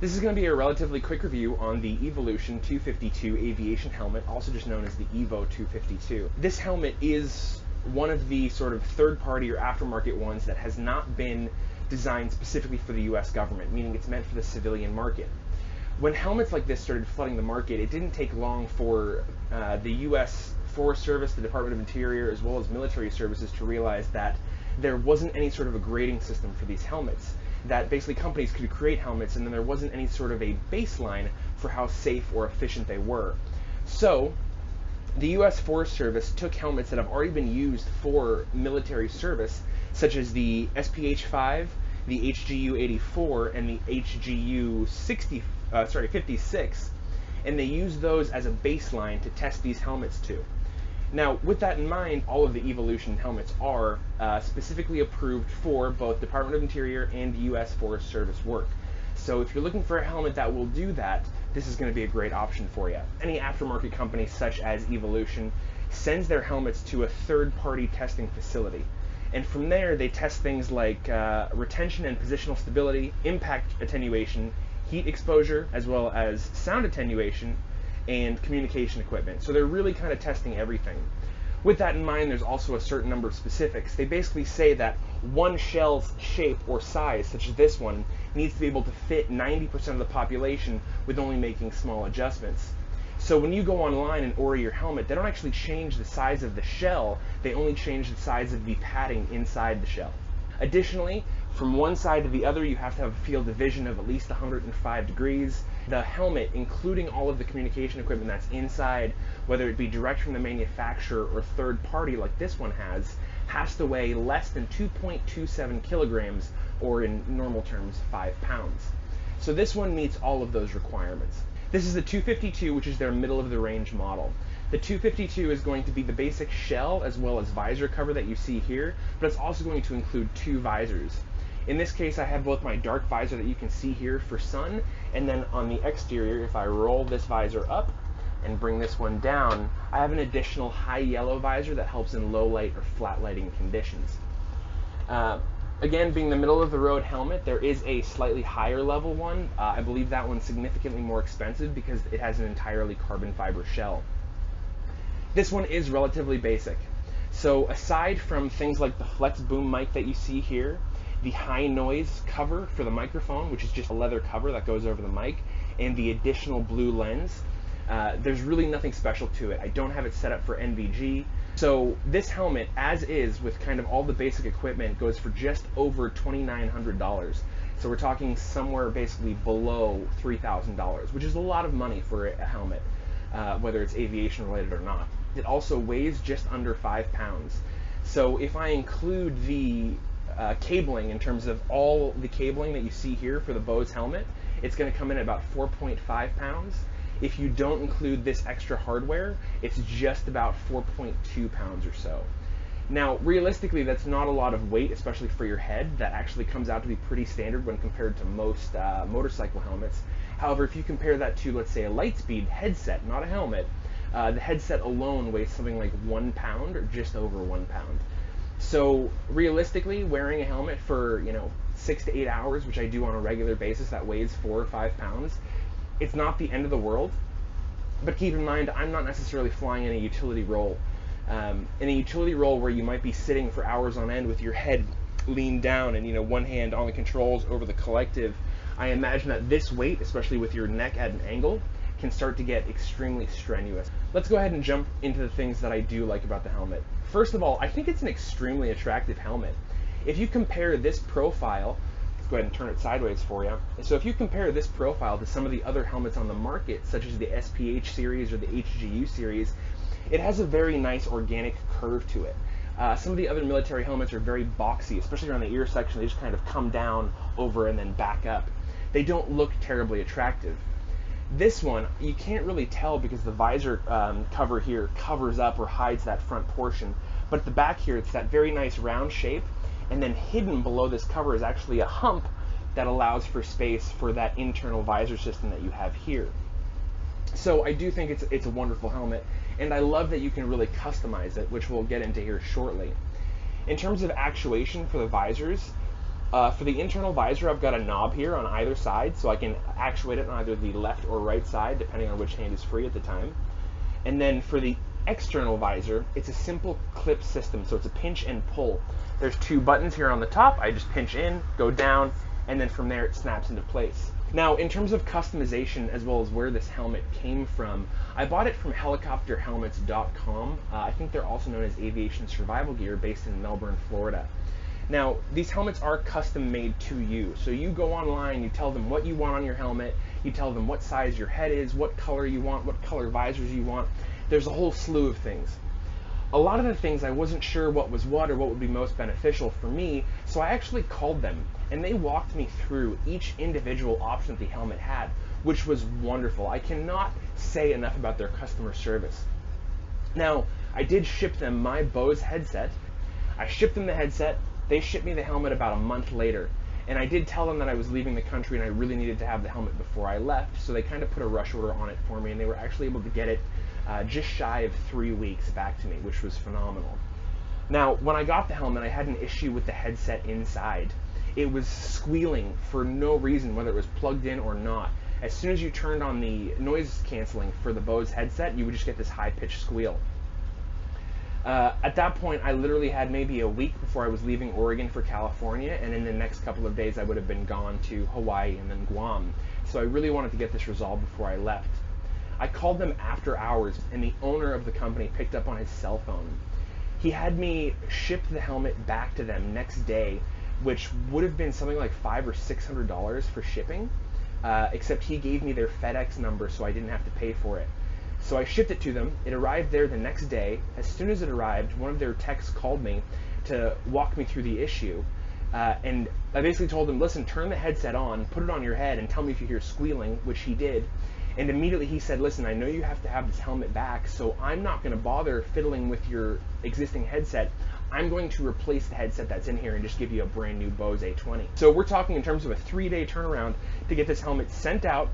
This is going to be a relatively quick review on the Evolution 252 aviation helmet, also just known as the Evo 252. This helmet is one of the sort of third-party or aftermarket ones that has not been designed specifically for the US government, meaning it's meant for the civilian market. When helmets like this started flooding the market, it didn't take long for the US Forest Service, the Department of Interior, as well as military services to realize that there wasn't any sort of a grading system for these helmets. That basically companies could create helmets and then there wasn't any sort of a baseline for how safe or efficient they were. So the US Forest Service took helmets that have already been used for military service, such as the SPH-5, the HGU-84, and the HGU-56, and they used those as a baseline to test these helmets to. Now, with that in mind, all of the Evolution helmets are specifically approved for both Department of Interior and US Forest Service work. So if you're looking for a helmet that will do that, this is going to be a great option for you. Any aftermarket company such as Evolution sends their helmets to a third-party testing facility. And from there, they test things like retention and positional stability, impact attenuation, heat exposure, as well as sound attenuation, and communication equipment. So they're really kind of testing everything. With that in mind, there's also a certain number of specifics. They basically say that one shell's shape or size, such as this one, needs to be able to fit 90% of the population with only making small adjustments. So when you go online and order your helmet, they don't actually change the size of the shell, they only change the size of the padding inside the shell. Additionally, from one side to the other, you have to have a field of vision of at least 105 degrees. The helmet, including all of the communication equipment that's inside, whether it be direct from the manufacturer or third party like this one has to weigh less than 2.27 kilograms, or in normal terms, 5 pounds. So this one meets all of those requirements. This is the 252, which is their middle of the range model. The 252 is going to be the basic shell as well as visor cover that you see here, but it's also going to include two visors. In this case, I have both my dark visor that you can see here for sun, and then on the exterior, if I roll this visor up and bring this one down, I have an additional high yellow visor that helps in low light or flat lighting conditions. Again, being the middle of the road helmet, there is a slightly higher level one. I believe that one's significantly more expensive because it has an entirely carbon fiber shell. This one is relatively basic. So aside from things like the flex boom mic that you see here, the high noise cover for the microphone, which is just a leather cover that goes over the mic, and the additional blue lens, there's really nothing special to it. I don't have it set up for NVG. So this helmet, as is, with kind of all the basic equipment, goes for just over $2,900. So we're talking somewhere basically below $3,000, which is a lot of money for a helmet, whether it's aviation related or not. It also weighs just under 5 pounds. So if I include the cabling, in terms of all the cabling that you see here for the Bose helmet, it's going to come in at about 4.5 pounds. If you don't include this extra hardware, it's just about 4.2 pounds or so. Now, realistically, that's not a lot of weight, especially for your head. That actually comes out to be pretty standard when compared to most motorcycle helmets. However, if you compare that to, let's say, a Lightspeed headset, not a helmet, the headset alone weighs something like 1 pound or just over 1 pound. So realistically, wearing a helmet for 6 to 8 hours, which I do on a regular basis, that weighs 4 or 5 pounds, it's not the end of the world. But keep in mind, I'm not necessarily flying in a utility role. In a utility role where you might be sitting for hours on end with your head leaned down and one hand on the controls over the collective, I imagine that this weight, especially with your neck at an angle, can start to get extremely strenuous. Let's go ahead and jump into the things that I do like about the helmet. First of all, I think it's an extremely attractive helmet. If you compare this profile, let's go ahead and turn it sideways for you. So if you compare this profile to some of the other helmets on the market, such as the SPH series or the HGU series, it has a very nice organic curve to it. Some of the other military helmets are very boxy, especially around the ear section. They just kind of come down over and then back up. They don't look terribly attractive. This one, you can't really tell because the visor cover here covers up or hides that front portion. But at the back here, it's that very nice round shape, and then hidden below this cover is actually a hump that allows for space for that internal visor system that you have here. So I do think it's a wonderful helmet, and I love that you can really customize it, which we'll get into here shortly. In terms of actuation for the visors, For the internal visor, I've got a knob here on either side, so I can actuate it on either the left or right side, depending on which hand is free at the time. And then for the external visor, it's a simple clip system, so it's a pinch and pull. There's two buttons here on the top. I just pinch in, go down, and then from there it snaps into place. Now, in terms of customization as well as where this helmet came from, I bought it from helicopterhelmets.com. I think they're also known as Aviation Survival Gear, based in Melbourne, Florida. Now, these helmets are custom made to you. So you go online, you tell them what you want on your helmet, you tell them what size your head is, what color you want, what color visors you want. There's a whole slew of things. A lot of the things I wasn't sure what was what or what would be most beneficial for me, so I actually called them and they walked me through each individual option that the helmet had, which was wonderful. I cannot say enough about their customer service. Now, I did ship them my Bose headset. I shipped them the headset. They shipped me the helmet about a month later, and I did tell them that I was leaving the country and I really needed to have the helmet before I left, so they kind of put a rush order on it for me, and they were actually able to get it just shy of 3 weeks back to me, which was phenomenal. Now, when I got the helmet, I had an issue with the headset inside. It was squealing for no reason, whether it was plugged in or not. As soon as you turned on the noise canceling for the Bose headset, you would just get this high-pitched squeal. At that point, I literally had maybe a week before I was leaving Oregon for California, and in the next couple of days I would have been gone to Hawaii and then Guam. So I really wanted to get this resolved before I left. I called them after hours, and the owner of the company picked up on his cell phone. He had me ship the helmet back to them next day, which would have been something like $500 or $600 for shipping, except he gave me their FedEx number so I didn't have to pay for it. So I shipped it to them. It arrived there the next day. As soon as it arrived, one of their techs called me to walk me through the issue. And I basically told him, listen, turn the headset on, put it on your head, and tell me if you hear squealing, which he did. And immediately he said, listen, I know you have to have this helmet back, so I'm not going to bother fiddling with your existing headset. I'm going to replace the headset that's in here and just give you a brand new Bose A20. So we're talking in terms of a 3-day turnaround to get this helmet sent out,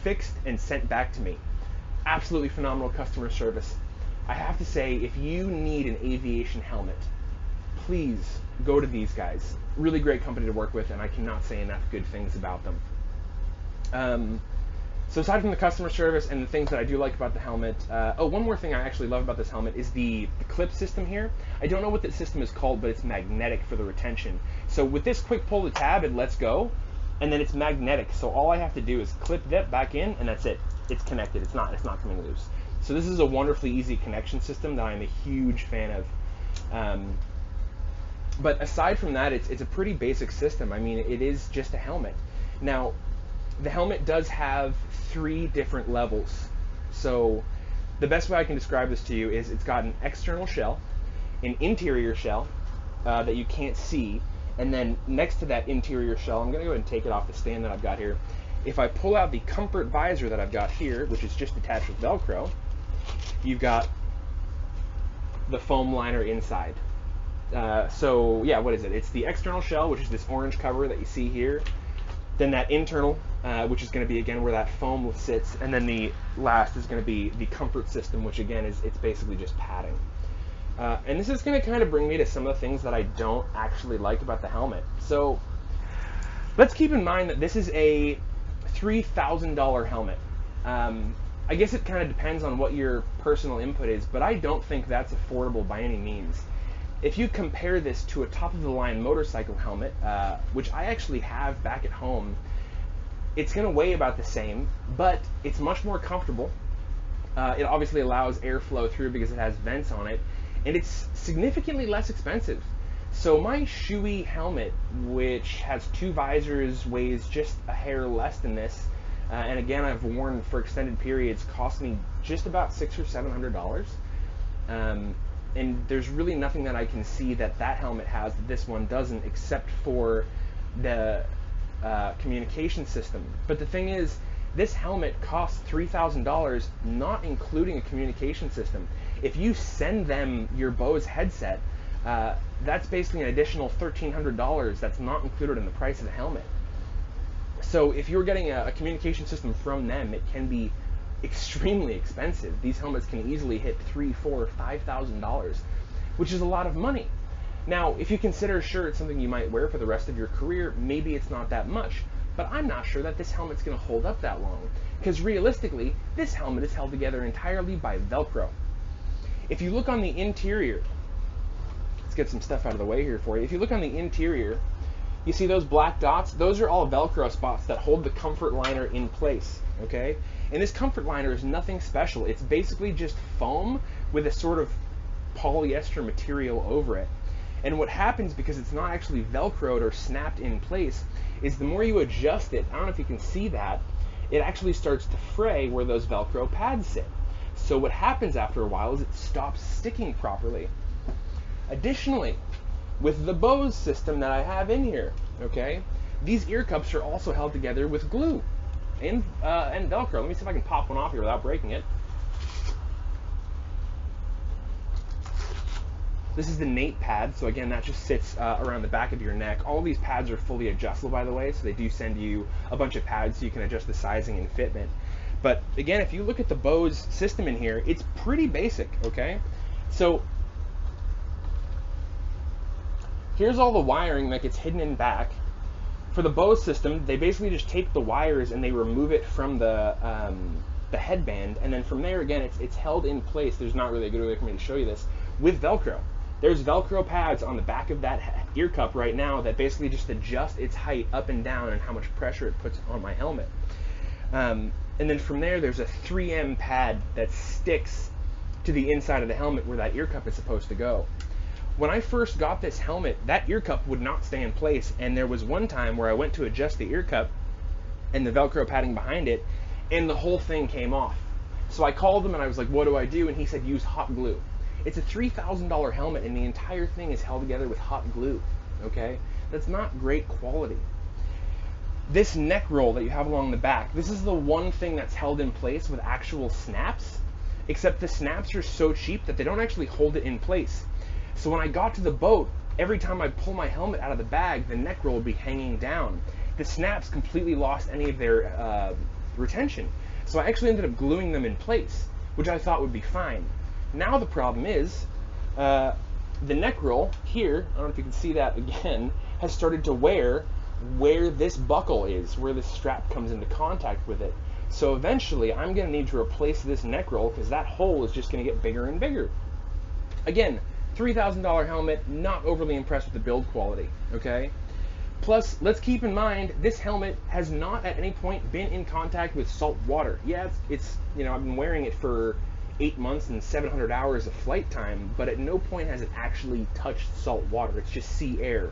fixed, and sent back to me. Absolutely phenomenal customer service. I have to say, if you need an aviation helmet, please go to these guys. Really great company to work with, and I cannot say enough good things about them. So aside from the customer service and the things that I do like about the helmet, one more thing I actually love about this helmet is the clip system here. I don't know what this system is called, but it's magnetic for the retention. So with this quick pull the tab, it lets go, and then it's magnetic. So all I have to do is clip that back in, and that's it. It's connected. It's not coming loose. So this is a wonderfully easy connection system that I'm a huge fan of. But aside from that, it's a pretty basic system. I mean, it is just a helmet. Now, the helmet does have 3 different levels. So the best way I can describe this to you is it's got an external shell, an interior shell that you can't see, and then next to that interior shell, I'm going to go ahead and take it off the stand that I've got here. If I pull out the comfort visor that I've got here, which is just attached with Velcro, you've got the foam liner inside. So yeah, what is it? It's the external shell, which is this orange cover that you see here. Then that internal, which is going to be again where that foam sits, and then the last is going to be the comfort system, which again it's basically just padding. And this is going to kind of bring me to some of the things that I don't actually like about the helmet. So let's keep in mind that this is a $3,000 helmet. I guess it kind of depends on what your personal input is, but I don't think that's affordable by any means. If you compare this to a top-of-the-line motorcycle helmet, which I actually have back at home, it's going to weigh about the same, but it's much more comfortable. It obviously allows airflow through because it has vents on it, and it's significantly less expensive. So my Shoei helmet, which has 2 visors, weighs just a hair less than this, and again I've worn for extended periods, cost me just about $600 or $700. And there's really nothing that I can see that helmet has that this one doesn't, except for the communication system. But the thing is, this helmet costs $3,000, not including a communication system. If you send them your Bose headset, that's basically an additional $1,300 that's not included in the price of the helmet. So if you're getting a communication system from them, it can be extremely expensive. These helmets can easily hit $3,000, $4,000, $5,000, which is a lot of money. Now, if you consider, sure, it's something you might wear for the rest of your career, maybe it's not that much. But I'm not sure that this helmet's going to hold up that long. Because realistically, this helmet is held together entirely by Velcro. If you look on the interior, let's get some stuff out of the way here for you. If you look on the interior, you see those black dots? Those are all Velcro spots that hold the comfort liner in place, okay? And this comfort liner is nothing special. It's basically just foam with a sort of polyester material over it. And what happens, because it's not actually Velcroed or snapped in place, is the more you adjust it, I don't know if you can see that, it actually starts to fray where those Velcro pads sit. So what happens after a while is it stops sticking properly. Additionally, with the Bose system that I have in here, okay, these ear cups are also held together with glue and Velcro. Let me see if I can pop one off here without breaking it. This is the nape pad, so again, that just sits around the back of your neck. All of these pads are fully adjustable, by the way, so they do send you a bunch of pads so you can adjust the sizing and fitment. But again, if you look at the Bose system in here, it's pretty basic, okay? So here's all the wiring that gets hidden in back. For the Bose system, they basically just take the wires and they remove it from the headband, and then from there, again, it's held in place. There's not really a good way for me to show you this, with Velcro. There's Velcro pads on the back of that ear cup right now that basically just adjust its height up and down and how much pressure it puts on my helmet. And then from there, there's a 3M pad that sticks to the inside of the helmet where that ear cup is supposed to go. When I first got this helmet, that ear cup would not stay in place, and there was one time where I went to adjust the ear cup and the Velcro padding behind it, and the whole thing came off. So I called him and I was like, what do I do? And he said, use hot glue. It's a $3,000 helmet and the entire thing is held together with hot glue, okay? That's not great quality. This neck roll that you have along the back, this is the one thing that's held in place with actual snaps, except the snaps are so cheap that they don't actually hold it in place. So when I got to the boat, every time I pull my helmet out of the bag, the neck roll would be hanging down. The snaps completely lost any of their retention. So I actually ended up gluing them in place, which I thought would be fine. Now the problem is, the neck roll here, I don't know if you can see that again, has started to wear where this buckle is, where this strap comes into contact with it. So eventually I'm going to need to replace this neck roll because that hole is just going to get bigger and bigger. Again, $3,000 helmet, not overly impressed with the build quality, okay? Plus, let's keep in mind, this helmet has not at any point been in contact with salt water. Yeah, it's you know, I've been wearing it for 8 months and 700 hours of flight time, but at no point has it actually touched salt water. It's just sea air.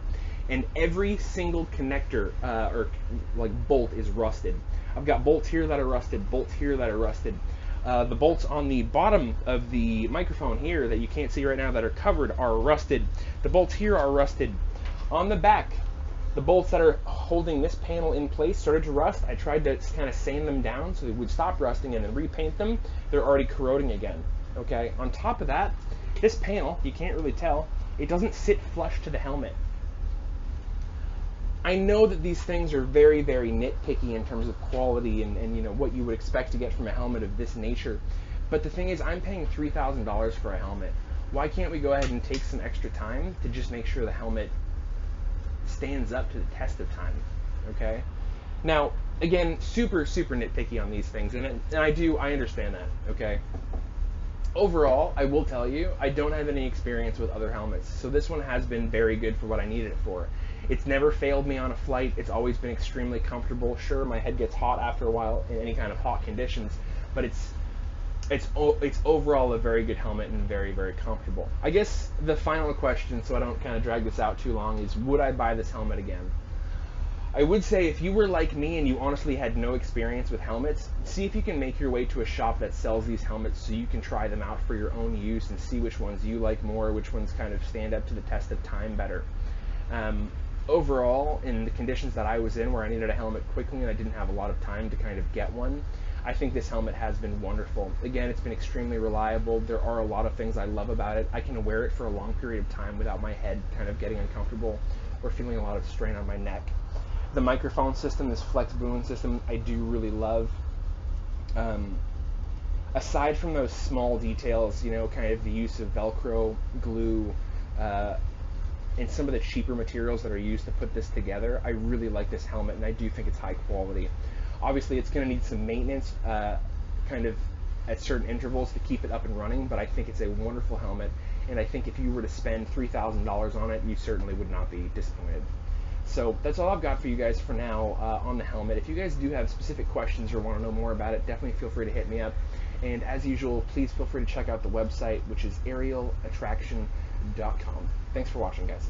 And every single connector or like bolt is rusted. I've got bolts here that are rusted, bolts here that are rusted. The bolts on the bottom of the microphone here that you can't see right now that are covered are rusted. The bolts here are rusted. On the back, the bolts that are holding this panel in place started to rust. I tried to kind of sand them down so they would stop rusting and then repaint them. They're already corroding again. Okay. On top of that, this panel, you can't really tell, it doesn't sit flush to the helmet. I know that these things are very, very nitpicky in terms of quality and you know what you would expect to get from a helmet of this nature. But the thing is, I'm paying $3,000 for a helmet. Why can't we go ahead and take some extra time to just make sure the helmet stands up to the test of time, okay? Now, again, super, super nitpicky on these things, and I understand that, okay? Overall, I will tell you, I don't have any experience with other helmets, so this one has been very good for what I needed it for. It's never failed me on a flight. It's always been extremely comfortable. Sure, my head gets hot after a while in any kind of hot conditions, but it's overall a very good helmet and very, very comfortable. I guess the final question, so I don't kind of drag this out too long, is would I buy this helmet again? I would say if you were like me and you honestly had no experience with helmets, see if you can make your way to a shop that sells these helmets so you can try them out for your own use and see which ones you like more, which ones kind of stand up to the test of time better. Overall, in the conditions that I was in where I needed a helmet quickly and I didn't have a lot of time to kind of get one, I think this helmet has been wonderful. Again, it's been extremely reliable. There are a lot of things I love about it. I can wear it for a long period of time without my head kind of getting uncomfortable or feeling a lot of strain on my neck. The microphone system, this flex boom system, I do really love. Aside from those small details, you know, kind of the use of Velcro, glue, and some of the cheaper materials that are used to put this together, I really like this helmet, and I do think it's high quality. Obviously, it's going to need some maintenance, kind of at certain intervals to keep it up and running, but I think it's a wonderful helmet, and I think if you were to spend $3,000 on it, you certainly would not be disappointed. So that's all I've got for you guys for now on the helmet. If you guys do have specific questions or want to know more about it, definitely feel free to hit me up. And as usual, please feel free to check out the website, which is aerialattraction.com. Thanks for watching, guys.